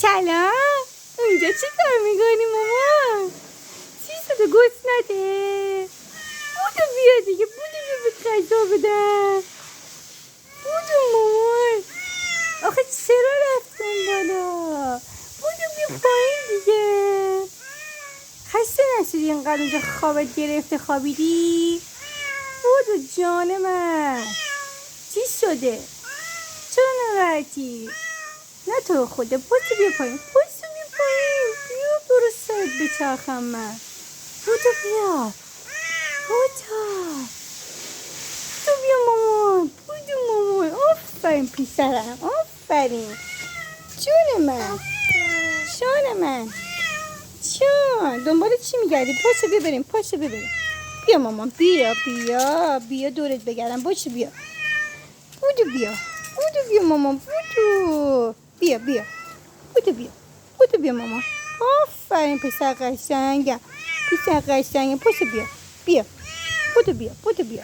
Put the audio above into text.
سلام. اونجا چی کار میکنی مامان؟ چی شده گسنته؟ بودو بیا دیگه، بودو بیا به غذا بدم. بودو مامان. آخه چرا رفتم بالا؟ بودو بیا پایین دیگه. خسته نشدی اینقدر اونجا خوابت گرفته خوابیدی؟ بودو جان من. چی شده؟ چرا ناراحتی؟ نه تو خدا، پاشو بیا پایین، پاشو بیا پایین، بیا برو سرت بچرخم من. بودو بیا، بودو بیا مامان، بودو مامان. آفرین پیسرم، آفرین جون من، شان من، جان. دنبال چی میگردی؟ پاشو بیا بریم، پاشو بیا بریم. بیا مامان، بیا بیا بیا دورت بگردم، باشو بیا. بودو بیا، بودو بیا مامان، بودو بیا بیا، بودو بیا، بودو بیا مامان. آفرین پسر قشنگم، پسر قشنگم. پاشو بیا، بیا، بودو بیا، بودو بیا.